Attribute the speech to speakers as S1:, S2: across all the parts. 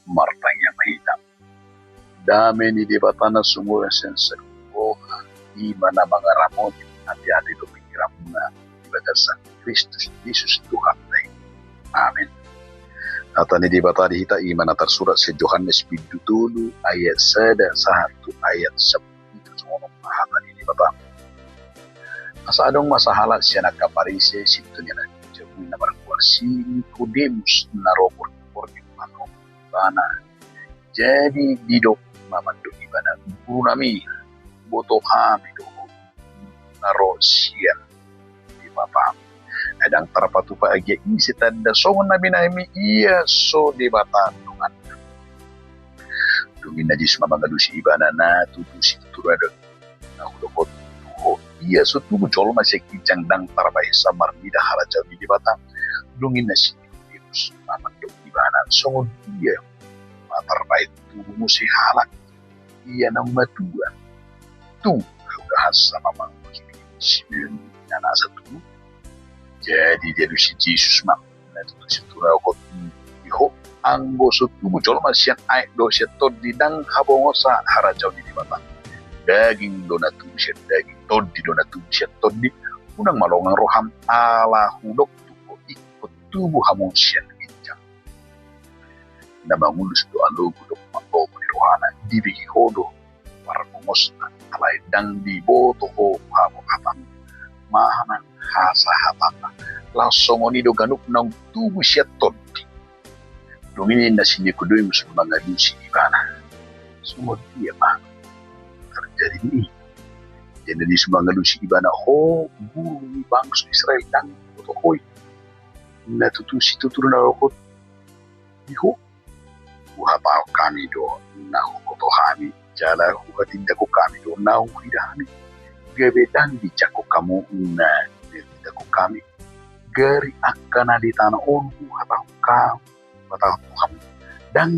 S1: martanya mahita. Dame ni debatana sumura senseruo di mana mga ramon hati-hati do pikiran na ibagasan Kristus Yesus Tuhan. Amin. At ni debata dihita iman tersurat si Yohanes 7 ayat 1 ayat 10 semua mahata ni debata. Asa adong masahala siya nagkaparise sito niya na jabuin na maragwasi Nicodemus na robot porti ano bana. Jadi didok mamando ibana guru nami boto kami do naro siya di bapa. Adang terpatu pa agi isi tanda songon nabi naimi iya so di bata dungan. Dungin najis mamagalusi ibana na tutusi tuturado na hudokot iya so tugu jol masih kijang dang tarbai samar nida haraja di bata. Dungin nasi virus mamando ibana songon iya matarbai tugu musi halak iya nang matua tu kahas sama mangki sibiun nana satu. Jadi dia si Jesus mak na tu si turao ko iho anggo so tugu jol masih ai do si tod di dang habongosa haraja di bata. Daging donatu siya daging todi donatu siya todi unang malongang roham ala hudok tuko ikut tubuh hamong siya ginjang na mangulus do alo hudok makobo ni rohana dibigi hodo para mongos na alay dang di boto ho hamo hatang mahana hasa hatang langsung onido ganuk ng tubuh siya todi duminin na sinikudoy mo sa mga lusi ibana sumod iya ba terjadi ini. Jadi di semua ngelusi ibana ho guru ni bangsa Israel dan otokoi. Na tutu si tutur na rokot. Iho. Uhatao kami do na hukoto kami. Jala hukatinda ko kami do na hukidami. Gabedan di jako kamu na tinda ko kami. Gari akan di tanah on uhatao kamu. Uhatao kamu. Dan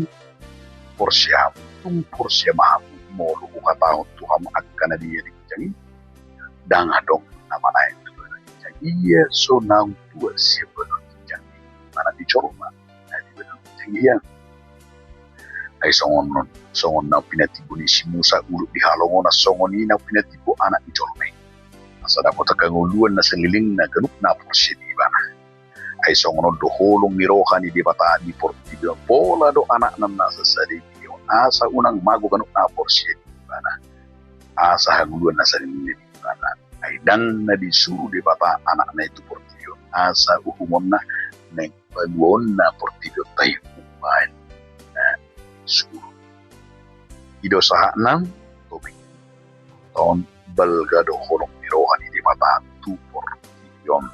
S1: porsiam. Tung porsiam mahamu. Molo ukatahon Tuhan akan dia dijangi dang adong nama lain tu dijangi iya so nang tua siapa dijangi mana dicoroma na di betul dijangi ya ai songon na pinatibo ni si Musa ulu di halongon na songon ni na pinatibo anak dicorome asada kota kanguluan na seliling na ganuk na porsi di bana ai songon do holong ni rohani di bata di portido bola do anak nan nasa sadi asa unang mago ganuk na porsi bana asa hanguluan na sarin ni bana ay dan na disuruh di bata anak na itu portillo asa uhumon na paguon na portillo tayo kumain na suruh ido saha nang tubig tahun balgado holong mirohan di bata tu portillo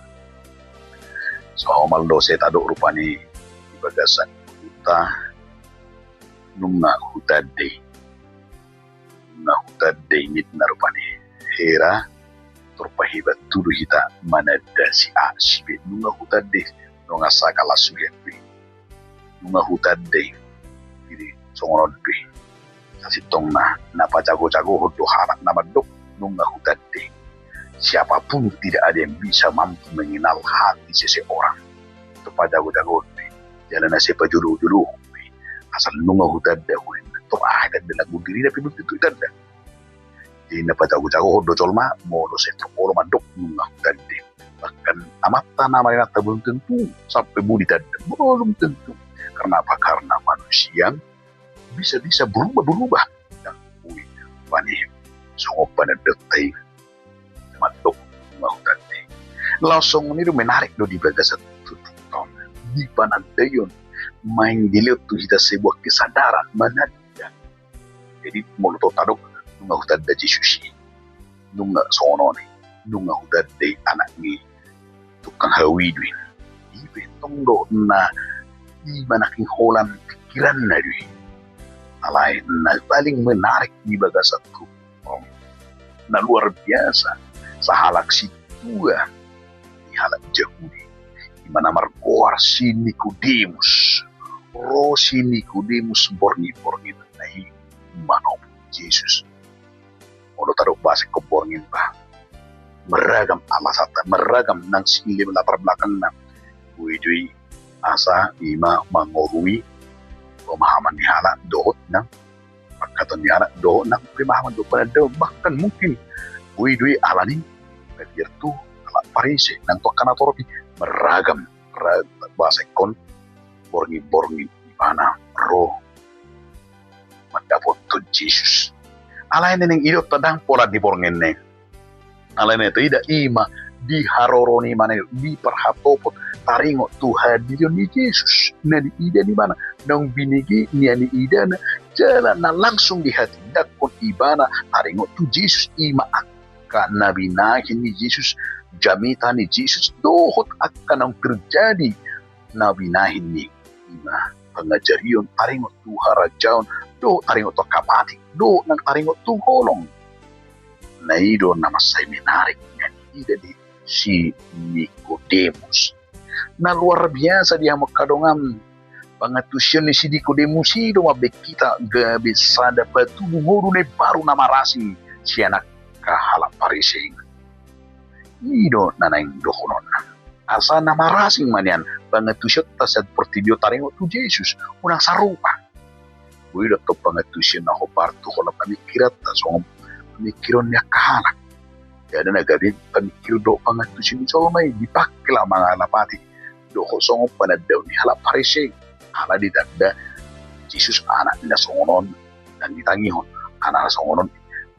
S1: so maldo setado rupani di bagasan kita nunga hutade ngit narupani hera turpahiba turu hita manada si asibe nunga hutade nunga sakala suyepi nunga hutade ini songoron pi kasitong na pajago-jago hodo harap nama dok nunga hutade siapapun tidak ada yang bisa mampu mengenal hati seseorang itu pajago-jago jalan nasi pajulu-julu asal nunga hutade hurin terakhir dan lagu diri tapi begitu itu ada di napa jago-jago hodo colma modo setro polo mandok nunga hutade bahkan amata namanya belum tentu sampai budi tadi belum tentu karena apa karena manusia bisa berubah dan wani songopan detai mandok nunga hutade langsung ini menarik do di bagasan tahun di panandayon main dilihat tuh kita sebuah kesadaran mana dia. Jadi mulut tadok nunga hutad da Yesusi nunga sono ni nunga hutad da anak ni tukang hawi duin ibe tongdo na di manaking holan pikiran na duin alay na paling menarik di bagasan tu na luar biasa sa halak si tua di halak Yahudi di mana margoar si Nicodemus si Nicodemus borni nahi manop Yesus ono taruh bahasa keborngin pa meragam alasata meragam nang silim latar belakang na widui asa ima mangorui pemahaman ni hala dohot ng pagkaton ni hala dohot ng pemahaman do panadaw bahkan mungkin dui alani tu ala parise nang to kanatoropi meragam bahasa kon borngi di mana roh madapot to Jesus alain ning idot tadang pola di borngenne alain itu ida ima di haroroni mana di perhatopot taringo Tuhan di Yesus na di ida di mana nang binigi niya ni ida na jalan na langsung di hati dakon ibana taringo tu Jesus ima ka nabinahin ni Jesus jamita ni Jesus dohot akan ang terjadi nabinahin ni ima pangajarion taringo tu harajaon do taringo to kapati do nang taringo tu holong na ido nama seminarik niya ni ida di si Nicodemus na luar biasa dia makadongam pangatusyon ni si Nicodemus do mabek kita gabi sada batu nguru ne baru nama rasi si anak kahala parising ido nanaing dohonon asa nama rasing manian pangatusyon tasad pertidio taringo tu Jesus unang sarupa buido to pangatusyon na hopar tu kola pamikirat ta so pamikiron niya kahala jadi nagabi pamikir do pangatusyon so may dipakla mga lapati do kosong panadaw ni hala parising hala ditanda Jesus anak nila songonon dan ditangihon anak songonon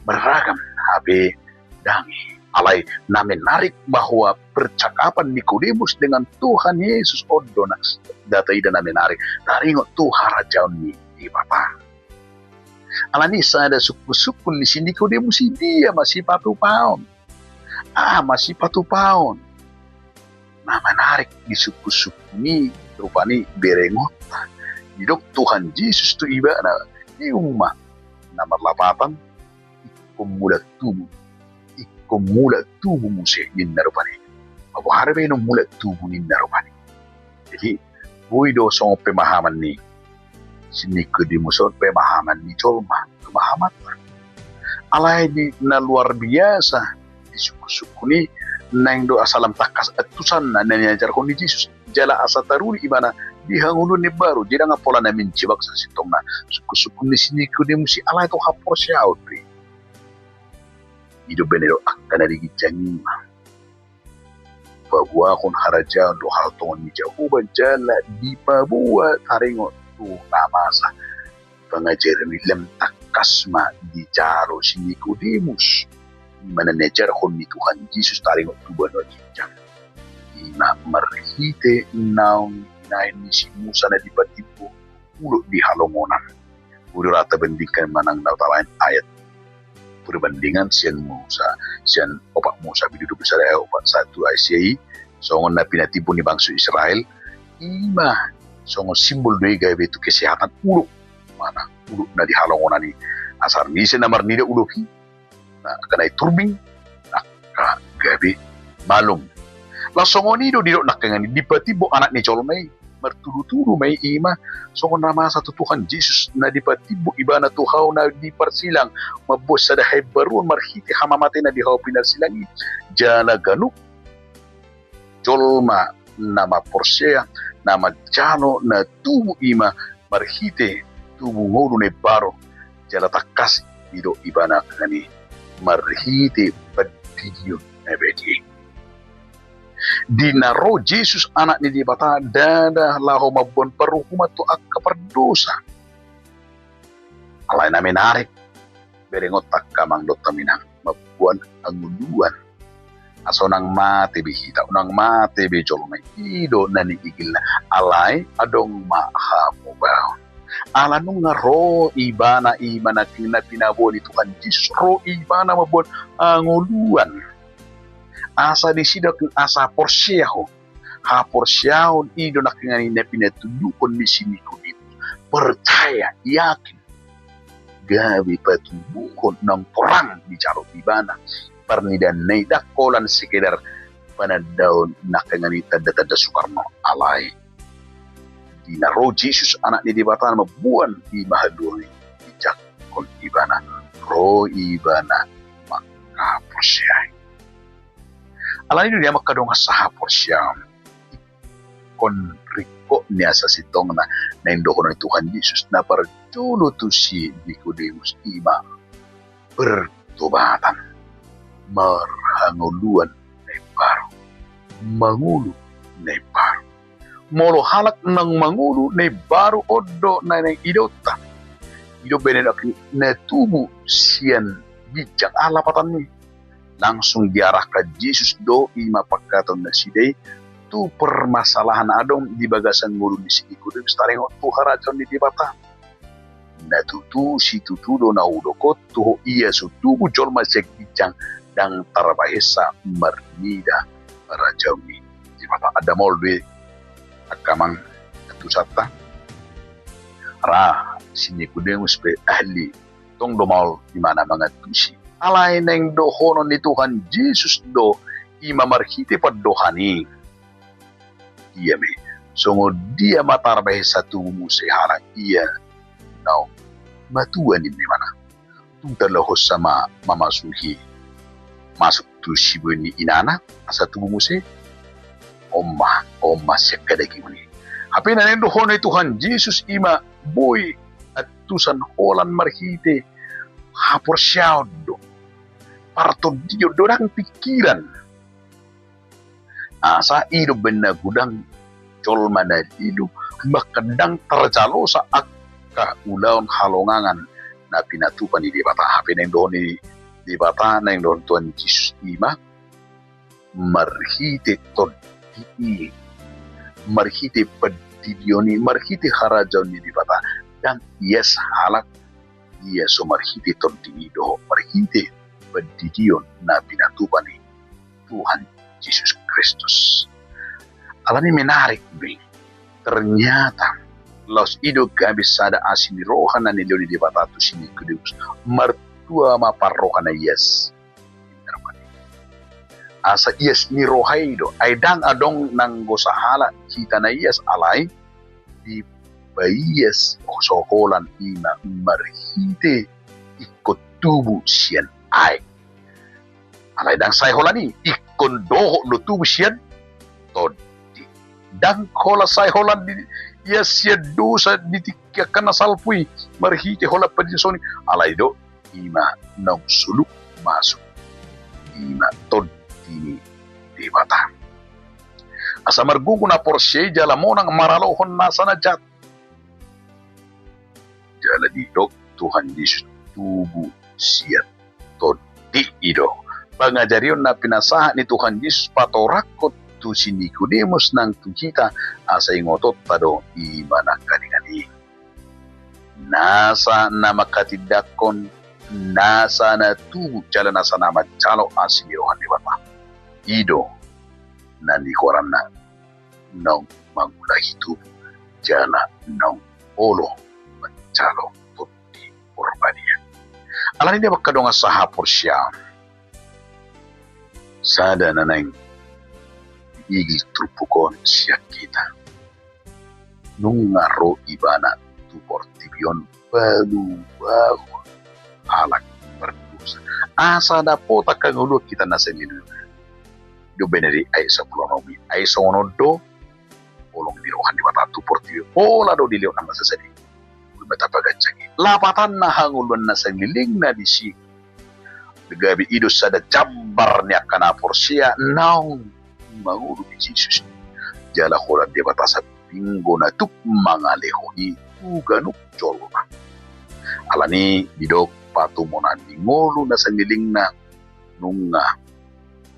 S1: beragam habe dangi alai na menarik bahwa percakapan Nikodemus dengan Tuhan Yesus odona data ida na menarik taringo Tuhan rajaon ni di Bapa alani sada suku-suku ni si Nikodemus dia masih patupaon masih patupaon na menarik di suku-suku ni rupani berengot hidok Tuhan Yesus tu iba na di rumah nomor 8 ikumulat tubuh musik nin narupani abu harbe no mulat tubuh nin narupani jadi boy do song pemahaman ni sini ke di musot pemahaman ni colma pemahaman alai di na luar biasa di suku-suku ni nang do asalam takas atusan na nanyajar kon ni Jesus jala asa taruri ibana dihangulun ni baru jadi nga pola na minjibak sa sitong na suku-suku ni sini ke di musi alai to hapor siyaw ido benero akana digi jangima bahwa kon haraja do halton ni Jehovah jala di babua taringo tu namasa pengajar ni lem takasma di jaro si Nikodemus mana nejar kon ni Tuhan Yesus taringo tu bano jang ina marhite naun nain ni si Musa na di patipo ulo di halongonan ulo rata bandingkan manang nautawain ayat perbandingan sian opak Musa bidu besar opak satu ICI songon na pinatipu ni bangsa Israel ima songon simbol doi gawe itu kesehatan uluk mana uluk na dihalongonan ni asar ni senamar nida uluki na kanai turbing na gawe malum la songon ni do didok nakangani dipatibo anak ni colmai merturu-turu may ima songon nama satu Tuhan Yesus na dipatibo iba na tuhaw na di parsilang mabos sa dahay baruan marhiti hamamate na dihaw pinarsilangi jala ganuk jolma nama porsea nama jano na tubu ima marhite tubu ngoru ne baro jala takas ido iba na kani marhite padiyo na bedi dinaro Jesus anak ni di bata dada laho mabon perhukuman tu akka perdosa alay na menarik berengot takka mangdot taminang mabuan anguluan aso nang mate bihita unang mate bejol may ido nani igil na alay adong mahamu baon ala nung nga ro iba na pinabo ni Tuhan Jesus ro iba na mabon anguluan asa di sidak asa porsyaho ha porsyaho ido nakingani na pinatudukon ni Nikodemus percaya yakin gabi patubukon ng perang di caro ibana pernidan na dakolan sekedar panadaw nakingani tanda-tanda Soekarno alay di naro Jesus anak ni dibatan mabuan di mahaduri di jakon ibana ro ibana maka porsyaho alay niya makadong sa porsyaho kon riko niya sa sitong na na indohon ng Tuhan Yesus na parjulo to si Nicodemus ima bertobatan marhanguluan na iparo mangulo na iparo molo halak ng mangulo na baro odo na ng idota ido benedak na tubo siyan bijang alapatan ni langsung diarahkan Yesus do ima pagkaton na siday tu permasalahan adong di bagasan ngulu di sini kudu stareng tu harajon di bata na tutu si tutu do na udokot tu iya su tubu jolma sek bijang dang tarabahesa marnida rajon di bata ada molbe akamang tusata ra sini kudu pe ahli tong do maul di mana mga tusi alay neng dohonon ni Tuhan Yesus do ima marhite paddohani iya me songo dia matarbahe satu muse harang iya now matuan ni mana tunta lohos sama mamasuhi masuk tu sibu ni inana satu muse omma sekadaki muni hape na neng dohonon ni Tuhan Yesus ima boy at tusan holan marhite hapor syaudo parto dio dorang pikiran asa ido benda gudang col mana ido makadang tercalo sa akka ulaon halongangan na pinatupan di bata hape neng doni di bata neng don Tuhan Yesus ima marhite todi marhite padidioni marhite harajaw ni di bata dan yes halak yes so marhite todi do marhite padidion na pinatupan ni Tuhan Yesus Kristus. Alani menarik bing. Ternyata los ido gabis sada asini rohana ni leoni di batatu sini kudeus martua ma parrohana yes. Asa yes ni rohaido aidang adong nang gosahala kita na yes alay di bayes soholan ima marhite ikot tubu siyan ay alay dang say holani ikon doho no tubu siyan todi dang hola say holan di ya siya dosa ditikyakan na salpuy marhite hola padinsoni alay do ima nang suluk masuk ima todi di bata asa margugo na porsye jala mo nang maralohon nasa na jat jala dito Tuhan Yesus tubu siya todi ido pangajarion na pinasahan ni Tuhan Yesus patorakot tu si Nicodemus nang tukita asa ingotot tado imana kaningani nasa na makatidakon nasa na tubu jala nasa na macalo asili rohan di bata ido na nikoran na nang mangulahi tubu jala nang olo macalo todi orbania alani dia bakadonga sahapor siya sada na nang igil trupukon siya kita nung ngaro ibana tu portibion balu halak berdosa asa da pota kangulot kita nasa nilo do beneri ay sa pulamami ay sa onodo olong dirohan di bata tu portibio pola do dilio nang masasadi matapagacagi lapatan na hangulon na sa liling na disi gabi ido sada jambar niya kana porsia naong mangulo ni Jesus jala hola de batasa pinggo na tuk mga lehoni uganuk jolo na alani bidok patumonan ni ngolo na sa niling na nunga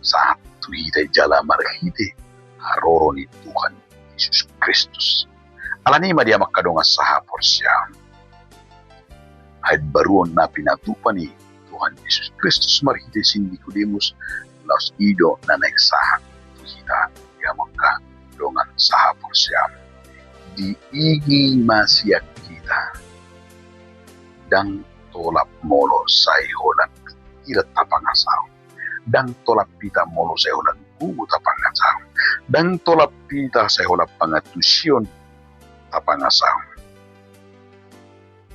S1: saat tuhita jala marhite haroro ni Tuhan Yesus Kristus alani madia makadonga saha porsia haid baruon na pinatupan ni Tuhan Yesus Kristus marhite sin Nicodemus laos ido na naiksahan tuhita yamangka dongan saha porsia di igi masyak kita dang tolap molo say holan ira tapangasaw dang tolap pita molo say holan gugu tapangasaw dang tolap pita say holan pangatusyon tapangasaw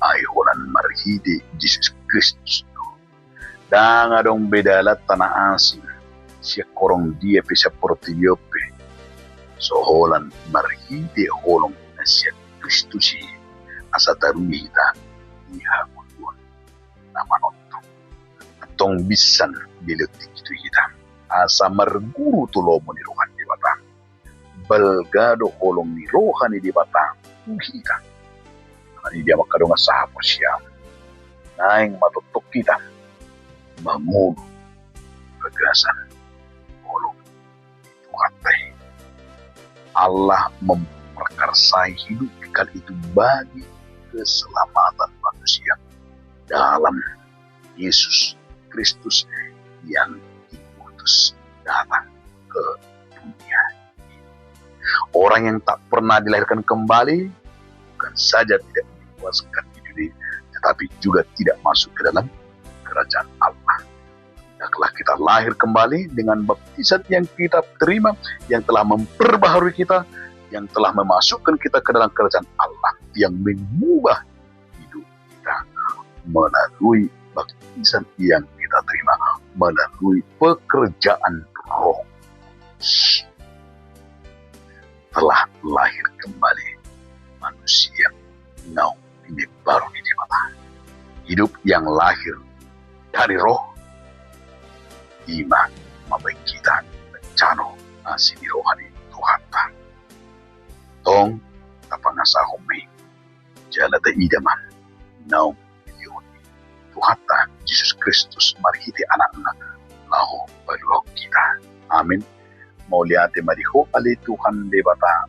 S1: ay holan marhide Jesus Kristus dang adong bedalat tanah asing siya korong dia pisa portilyope so holan marhide holong na siya Kristusi asa taruni ita ihagulun na manonto. Tong bisan biletik itu kita asa marguru tulomo ni rohan di batang. Balgado holong ni rohani di batang kita. Ani dia makadonga sahapos siya. Naing matutok kita mangulo kegerasan holong itu katai. Allah memperkarsai hidup kali itu bagi keselamatan manusia dalam Yesus Kristus yang diutus datang ke dunia. Orang yang tak pernah dilahirkan kembali bukan saja tidak dipuaskan di dunia, tetapi juga tidak masuk ke dalam kerajaan Allah. Hendaklah kita lahir kembali dengan baptisan yang kita terima, yang telah memperbaharui kita, yang telah memasukkan kita ke dalam kerajaan Allah, yang mengubah hidup kita melalui baptisan yang kita terima, melalui pekerjaan Roh Kudus. Telah lahir kembali manusia ini baru di mata. Hidup yang lahir dari Roh iman memberi kita bencana asini rohani Tuhan. Tong tapangasa humi jalada idaman naum milioni Tuhan Yesus Kristus marhiti anak-anak lahu baluh kita. Amin. Mauliate mariho ali Tuhan debata